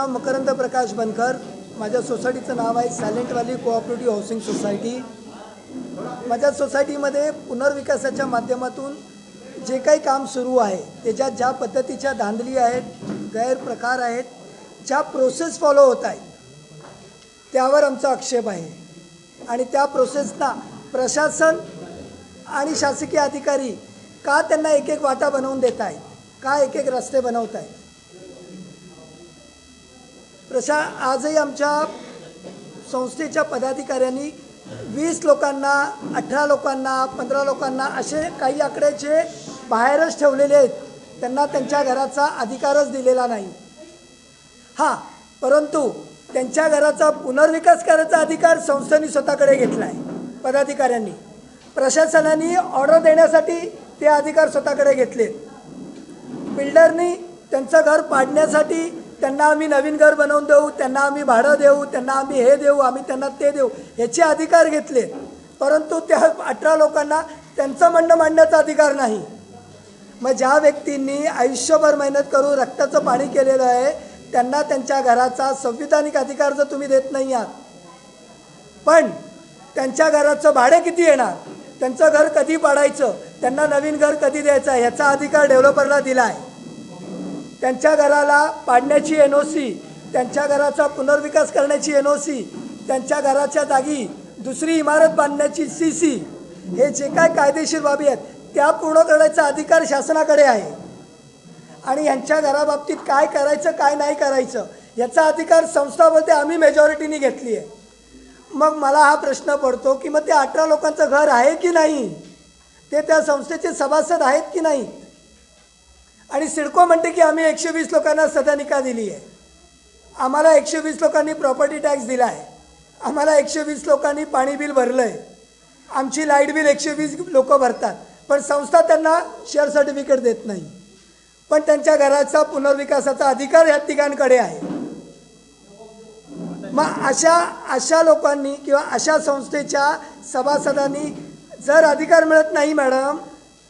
नाव मकरंद प्रकाश बनकर। माझ्या सोसायटीचं नाव आहे silent valley cooperative housing society. माझ्या सोसायटीमध्ये पुनर्विकासाच्या माध्यमातून जे काही काम सुरू आहे त्याच्यात ज्या पद्धतीच्या धांदली आहेत, गैरप्रकार आहेत, ज्या प्रोसेस फॉलो होत आहेत त्यावर आमचा आक्षेप आहे। आणि त्या प्रोसेसना प्रशासन आणि शासकीय अधिकारी का त्यांना एक एक वाटा बनवून देत आहेत, का एक एक रस्ते बनवत आहेत। आजही आमच्या संस्थेच्या पदाधिकाऱ्यांनी 20 लोकांना, 18 लोकांना, 15 लोकांना असे काही आकड्याचे बाहेरच ठेवलेले आहेत। त्यांना त्यांच्या घराचा अधिकारच दिलेला नाही। हां, परंतु त्यांच्या घराचा पुनर्विकास करायचा अधिकार संस्थेने स्वतःकडे घेतला आहे। पदाधिकाऱ्यांनी, प्रशासनाने ऑर्डर देण्यासाठी ते अधिकार स्वतःकडे घेतले। बिल्डरनी त्यांचं घर पाडण्यासाठी त्यांना आम्ही नवीन घर बनवून देऊ, त्यांना आम्ही भाडं देऊ, त्यांना आम्ही हे देऊ, आम्ही त्यांना ते देऊ याचे अधिकार घेतले। परंतु त्या 18 लोकांना त्यांचं म्हणणं मांडण्याचा अधिकार नाही। मग ज्या व्यक्तींनी आयुष्यभर मेहनत करून रक्ताचं पाणी केलेलं आहे त्यांना त्यांच्या घराचा संविधानिक अधिकार जर तुम्ही देत नाही आहात, पण त्यांच्या घराचं भाडे किती येणार, त्यांचं घर कधी पाडायचं, त्यांना नवीन घर कधी द्यायचं याचा अधिकार डेव्हलपरला दिला आहे। त्यांच्या घराला पाडण्याची NOC, त्यांच्या घराचा पुनर्विकास करण्याची NOC, त्यांच्या घराच्या जागी दुसरी इमारत बांधण्याची CC, हे जे काय कायदेशीर बाबी आहेत त्या पूर्ण करण्याचा अधिकार शासनाकडे आहे। आणि यांच्या घराबाबतीत काय करायचं काय नाही करायचं याचा अधिकार संस्था बोलते आम्ही मेजॉरिटीने घेतली आहे। मग मला हा प्रश्न पडतो की मग ते 18 लोकांचं घर आहे की नाही, ते त्या संस्थेचे सभासद आहेत की नाही। आणि सिडको म्हणते की आम्ही 120 लोकांना सदनिका दिली आहे, आम्हाला 120 लोकांनी प्रॉपर्टी टॅक्स दिला आहे, आम्हाला 120 लोकांनी पाणी बिल भरलं आहे, आमची लाईट बिल 120 लोक भरतात, पण संस्था त्यांना शेअर सर्टिफिकेट देत नाही। पण त्यांच्या घराचा पुनर्विकासाचा अधिकार ह्या तिघांकडे आहे। मग अशा लोकांनी किंवा अशा संस्थेच्या सभासदांनी जर अधिकार मिळत नाही, मॅडम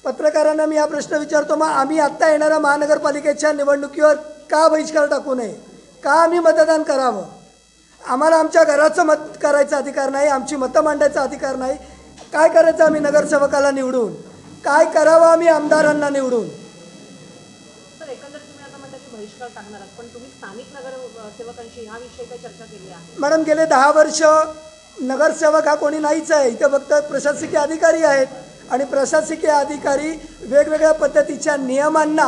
पत्रकारांना मी हा प्रश्न विचारतो, मग आम्ही आत्ता येणाऱ्या महानगरपालिकेच्या निवडणुकीवर का बहिष्कार टाकू नये, का आम्ही मतदान करावं? आम्हाला आमच्या घराचं मत करायचा अधिकार नाही, आमची मतं मांडायचा अधिकार नाही। काय करायचं आम्ही नगरसेवकाला निवडून, काय करावं आम्ही आमदारांना निवडून? सर, एकंदरीत तुम्ही आता म्हणता की बहिष्कार टाकणार आहात, पण तुम्ही स्थानिक नगरसेवकांशी हा विषय काय चर्चा केली आहे? मॅडम, गेले 10 वर्ष नगरसेवक हा कोणी नाहीच आहे, इथे फक्त प्रशासकीय अधिकारी आहेत। आणि प्रशासकीय अधिकारी वेगवेगळ्या पद्धतीच्या नियमांना,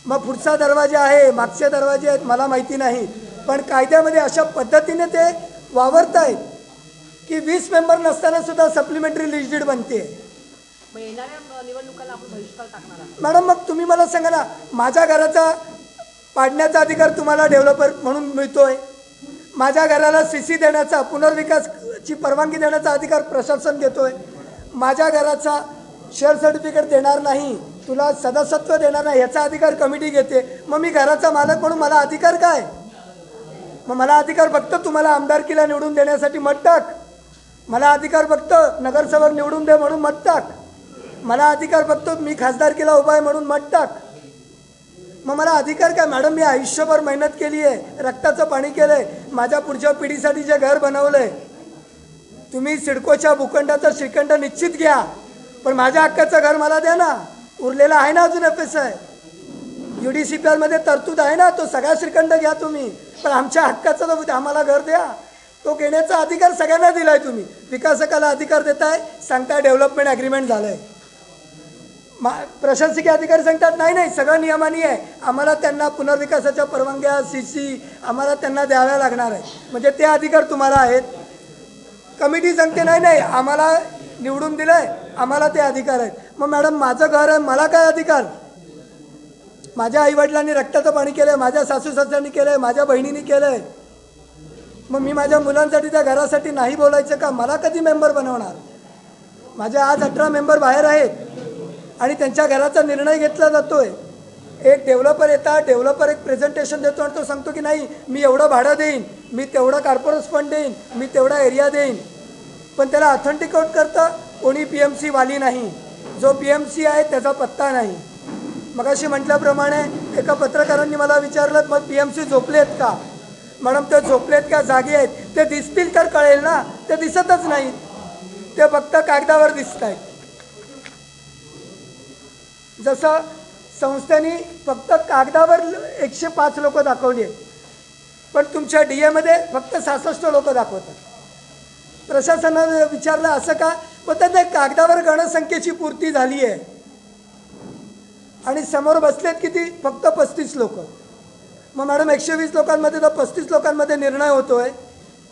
मग पुढचा दरवाजा आहे, मागचे दरवाजे आहेत, मला माहिती नाही, पण कायद्यामध्ये अशा पद्धतीने ते वावरत आहेत की 20 मेंबर नसताना सुद्धा सप्लिमेंटरी लिस्ट डीड बनते। मग येणाऱ्या निवडणुकाला आपण बहिष्कार टाकणार आहात? मॅडम, मग तुम्ही मला सांगा ना, माझ्या घराचा पाडण्याचा अधिकार तुम्हाला डेव्हलपर म्हणून मिळतोय, माझ्या घराला CC देण्याचा, पुनर्विकासची परवानगी देण्याचा अधिकार प्रशासन घेतोय, माझ्या घराचा शेअर सर्टिफिकेट देणार नाही, तुला सदस्यत्व देणार नाही याचा अधिकार कमिटी घेते। मग मी घराचा मालक म्हणून मला अधिकार काय? मग मला अधिकार फक्त तुम्हाला आमदारकीला निवडून देण्यासाठी मत टाक, मला अधिकार फक्त नगरसेवक निवडून दे म्हणून मत टाक, मला अधिकार फक्त मी खासदारकीला उभा आहे म्हणून मत टाक। मग मला अधिकार काय? मॅडम, मी आयुष्यभर मेहनत केली आहे, रक्ताचं पाणी केलं आहे, माझ्या पुढच्या पिढीसाठी जे घर बनवलं आहे, तुम्ही सिडकोच्या भूखंडाचं श्रीखंड निश्चित घ्या, पण माझ्या हक्काचं घर मला द्या ना। उरलेला आहे ना अजून FSI, UDCPR तरतूद आहे ना, तो सगळा श्रीखंड घ्या तुम्ही, पण आमच्या हक्काचं तो आम्हाला घर द्या। तो घेण्याचा अधिकार सगळ्यांना दिला आहे तुम्ही। विकासकाला अधिकार देताय, सांगताय डेव्हलपमेंट ॲग्रीमेंट झालं आहे, प्रशासकीय अधिकारी सांगतात नाही नाही सगळं नियमानी आहे, आम्हाला त्यांना पुनर्विकासाच्या परवानग्या, CC आम्हाला त्यांना द्याव्या लागणार आहे, म्हणजे ते अधिकार तुम्हाला आहेत। कमिटी सांगते नाही नाही आम्हाला निवडून दिलं आहे, आम्हाला ते अधिकार आहेत। मग मॅडम, माझं घर आहे, मला काय अधिकार? माझ्या आईवडिलांनी रक्ताचं पाणी केलं आहे, माझ्या सासू सासऱ्यांनी केलं आहे, माझ्या बहिणींनी केलं आहे, मग मी माझ्या मुलांसाठी त्या घरासाठी नाही बोलायचं का? मला कधी मेंबर बनवणार? माझे आज 18 मेंबर बाहेर आहेत आणि त्यांच्या घराचा निर्णय घेतला जातोय। एक डेव्हलपर येतात, डेव्हलपर एक प्रेझेंटेशन देतो आणि तो सांगतो की नाही मी एवढं भाडं देईन, मी तेवढा कॉर्पोरेट फंड देईन, मी तेवढा एरिया देईन, पण त्याला ऑथेंटिकेट करता कोणी PMC वाली नाही, जो PMC आहे त्याचा पत्ता नाही। मगाशी म्हटल्याप्रमाणे एका पत्रकारांनी मला विचारलं मग PMC झोपलेत का? मॅडम ते झोपलेत का जागे आहेत ते दिसतील तर कळेल ना, ते दिसतच नाहीत, ते फक्त कागदावर दिसत आहेत. जसं संस्थेने फक्त कागदावर 105 लोक दाखवली आहेत, पण तुमच्या DAमध्ये फक्त 66 लोक दाखवतात. प्रशासनाने विचारलं असं का, पण ते कागदावर गणसंख्येची पूर्ती झाली आहे आणि समोर बसलेत किती, फक्त 35 लोक. मग मॅडम 120 लोकांमध्ये तर 35 लोकांमध्ये निर्णय होतोय,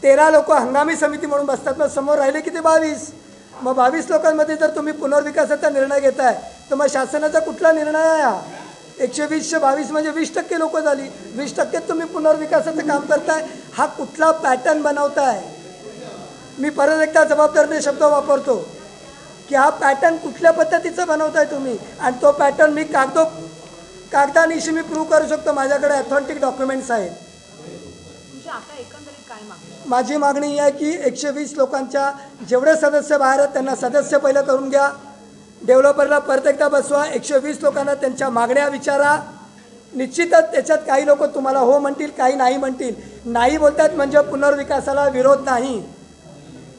13 लोक हंगामी समिती म्हणून बसतात, मग समोर राहिले किती 22. मग 22 लोकांमध्ये जर तुम्ही पुनर्विकासाचा निर्णय घेताय तर मग शासनाचा कुठला निर्णय आहे हा? 120 22 म्हणजे 20% लोक झाली, 20% तुम्ही पुनर्विकासाचं काम करताय. हा कुठला पॅटर्न बनवताय? मी परत एकदा जबाबदारीने शब्द वापरतो की हा पॅटर्न कुठल्या पद्धतीचं बनवताय तुम्ही. आणि तो पॅटर्न मी कागदानिशी मी प्रूव्ह करू शकतो, माझ्याकडे ऑथेंटिक डॉक्युमेंट्स आहेत. तुमची आता एकंदरीत काय मागणी? माझी मागणी ही आहे की 120 लोकांच्या जेवढे सदस्य बाहेर आहेत त्यांना सदस्य पहिलं करून घ्या, डेव्हलपरला परत एकदा बसवा, 120 लोकांना त्यांच्या मागण्या विचारा. निश्चितच त्याच्यात काही लोक तुम्हाला हो म्हणतील, काही नाही म्हणतील. नाही बोलतात म्हणजे पुनर्विकासाला विरोध नाही,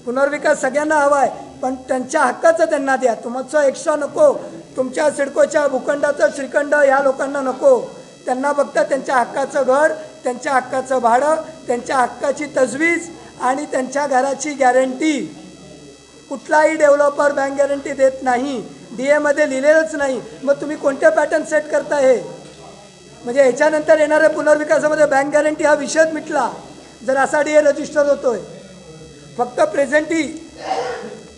पुनर्विकास सगळ्यांना हवा आहे, पण त्यांच्या हक्काचं त्यांना द्या. तुमचं एक्स्ट्रा नको, तुमच्या सिडकोच्या भूखंडाचं श्रीखंड या लोकांना नको. त्यांना फक्त त्यांच्या हक्काचं घर, त्यांच्या हक्काचं भाडं, त्यांच्या हक्काची तजवीज आणि त्यांच्या घराची गॅरंटी. कुठलाही डेव्हलपर बँक गॅरंटी देत नाही, DAमध्ये लिहिलेलंच नाही. मग तुम्ही कोणते पॅटर्न सेट करता हे? म्हणजे ह्याच्यानंतर येणाऱ्या पुनर्विकासामध्ये बँक गॅरंटी हा विषयच मिटला जर असा DA रजिस्टर होतोय. फक्त प्रेझेंटी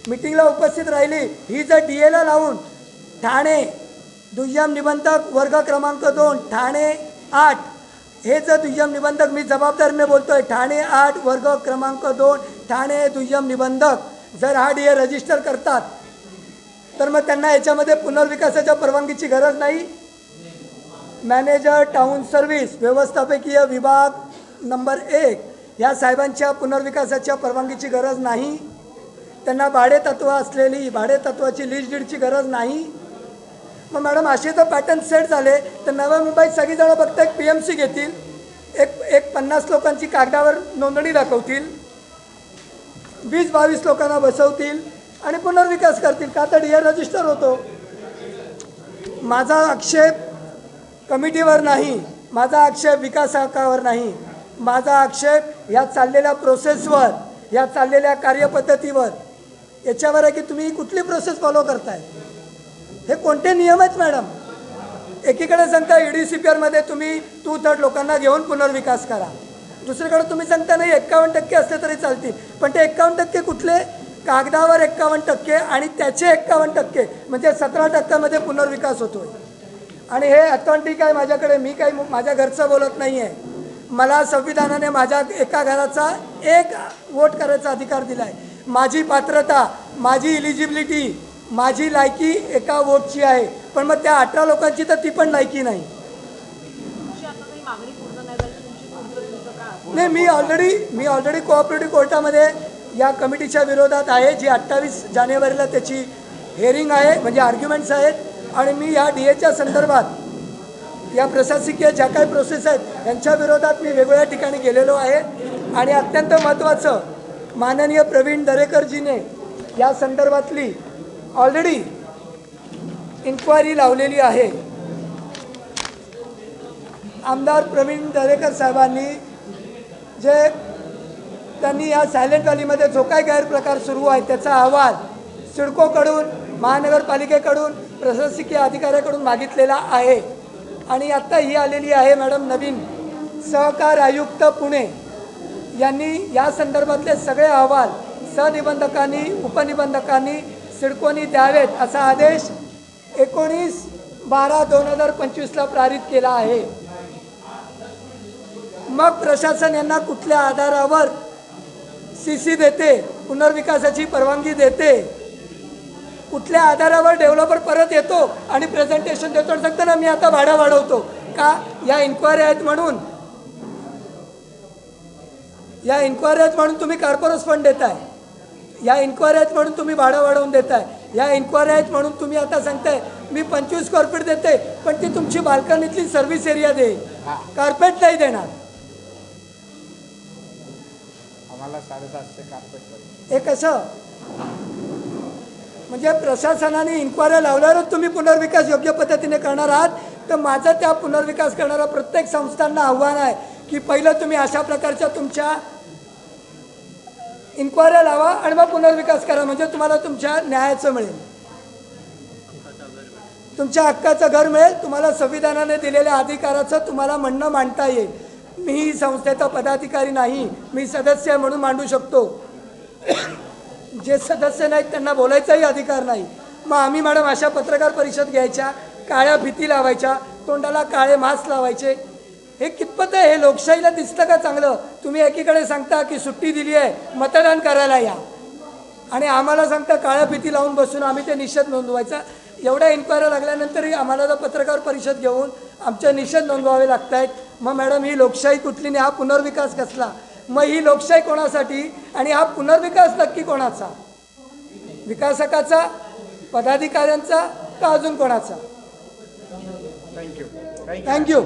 मीटिंगला उपस्थित राहिली ही जर DAला लावून ठाणे दुय्यम निबंधक वर्ग क्रमांक 2 ठाणे 8 हे जर दुय्यम निबंधक, मी जबाबदारीने बोलतोय, ठाणे 8 वर्ग क्रमांक 2 ठाणे दुय्यम निबंधक जर हा DA रजिस्टर करतात तर मग त्यांना याच्यामध्ये पुनर्विकासाच्या परवानगीची गरज नाही. मॅनेजर टाउन सर्व्हिस व्यवस्थापकीय विभाग नंबर 1 या साहेबांच्या पुनर्विकासाच्या परवानगीची गरज नाही. त्यांना भाडेतत्व असलेली भाडेतत्वाची लिस्ट डीडची गरज नाही. मग मॅडम असे जर पॅटर्न सेट झाले तर नव्या मुंबईत सगळीजणं फक्त एक PMC घेतील, एक 50 लोकांची कागदावर नोंदणी दाखवतील, 20-22 लोकांना बसवतील आणि पुनर्विकास करतील. का तर DA रजिस्टर होतो. माझा आक्षेप कमिटीवर नाही, माझा आक्षेप विकासकावर नाही, माझा आक्षेप या चाललेल्या प्रोसेसवर, या चाललेल्या कार्यपद्धतीवर, याच्यावर आहे की तुम्ही कुठली प्रोसेस फॉलो करताय, हे कोणते नियम आहेत मॅडम. एकीकडे सांगता EDCPRमध्ये तुम्ही 2/3 लोकांना घेऊन पुनर्विकास करा, दुसरीकडे तुम्ही सांगता नाही 51% असले तरी चालतील. पण ते 51% कुठले? कागदावर 51% आणि त्याचे 51% म्हणजे 17% पुनर्विकास होतोय. आणि हे ऑथेंटिक आहे माझ्याकडे, मी काही माझ्या घरचं बोलत नाही आहे. मला संविधानाने माझ्या एका घराचा 1 वोट करायचा अधिकार दिला आहे. माझी पात्रता, माझी इलिजिबिलिटी, माझी लायकी एका वोटची आहे, पण मग त्या 18 लोकांची तर ती पण लायकी नाही. तुमची आता काही मागणी पूर्ण नाही झाली, तुमची तुमचं काय? नाही, मी ऑलरेडी कोऑपरेटिव्ह कोर्टामध्ये या कमिटीच्या विरोधात आहे, जी 28 जानेवारीला त्याची हेअरिंग आहे, म्हणजे आर्ग्युमेंट्स आहेत. आणि मी या DAच्या संदर्भात या प्रशासकीय ज्या काही प्रोसेस आहेत यांच्या विरोधात मी वेगवेगळ्या ठिकाणी गेलेलो आहे. आणि अत्यंत महत्त्वाचं, माननीय प्रवीण दरेकरजीने या संदर्भातली ऑलरेडी इन्क्वायरी लावलेली आहे. आमदार प्रवीण दरेकर साहेबांनी जे त्यांनी या सायलेंट व्हॅलीमध्ये जो काही गैरप्रकार सुरू आहे त्याचा अहवाल सिडकोकडून, महानगरपालिकेकडून, प्रशासकीय अधिकाऱ्याकडून मागितलेला आहे. आणि आत्ता ही आलेली आहे मॅडम नवीन सहकार आयुक्त पुणे यांनी या संदर्भातले सगळे अहवाल सनिबंधकांनी, उपनिबंधकांनी, सिडकोनी द्यावेत असा आदेश 19/12/2025ला पारित केला आहे. मग प्रशासन यांना कुठल्या आधारावर CC देते, पुनर्विकासाची परवानगी देते, कुठल्या आधारावर डेव्हलपर परत येतो आणि प्रेझेंटेशन देतो आणि सांगतो ना मी आता भाडं वाढवतो का? या इन्क्वायरी आहेत म्हणून, या इन्क्वायरी आहेत म्हणून तुम्ही कॉर्पोरेट फंड देताय, या इन्क्वायरी आहेत म्हणून तुम्ही भाडं वाढवून देताय, या इन्क्वायरी आहेत म्हणून तुम्ही आता सांगताय मी 25 स्क्वेअर फीट देते, पण ती तुमची बाल्कनीतली सर्व्हिस एरिया देईल, कार्पेट नाही देणार. आम्हाला 750 कार्पेट. हे कसं म्हणजे प्रशासनाने इन्क्वायरी लावल्यावरच तुम्ही पुनर्विकास योग्य पद्धतीने करणार आहात. तर माझं त्या पुनर्विकास करणाऱ्या प्रत्येक संस्थांना आव्हान आहे की पहिलं तुम्ही अशा प्रकारच्या तुमच्या इन्क्वायरी लावा आणि मग पुनर्विकास करा, म्हणजे तुम्हाला तुमच्या न्यायाचं मिळेल, तुमच्या हक्काचं घर मिळेल, तुम्हाला संविधानाने दिलेल्या अधिकाराचं तुम्हाला म्हणणं मांडता येईल. मी संस्थेचा पदाधिकारी नाही, मी सदस्य आहे म्हणून मांडू शकतो. जे सदस्य नाहीत त्यांना बोलायचाही अधिकार नाही. मग आम्ही मॅडम अशा पत्रकार परिषद घ्यायच्या, काळ्या भीती लावायच्या, तोंडाला काळे मास्क लावायचे, हे कितपत आहे? हे लोकशाहीला दिसतं का चांगलं? तुम्ही एकीकडे सांगता की सुट्टी दिली आहे मतदान करायला या, आणि आम्हाला सांगता काळ्या भीती लावून बसून आम्ही ते निषेध नोंदवायचा. एवढ्या इन्क्वायरी लागल्यानंतरही आम्हाला जर पत्रकार परिषद घेऊन आमचे निषेध नोंदवावे लागत आहेत. मग मॅडम ही लोकशाही कुठली नाही, हा पुनर्विकास कसला? मग ही लोकशाही कोणासाठी आणि हा पुनर्विकास नक्की कोणाचा? विकासकाचा, पदाधिकाऱ्यांचा का अजून कोणाचा? थँक्यू. थँक्यू.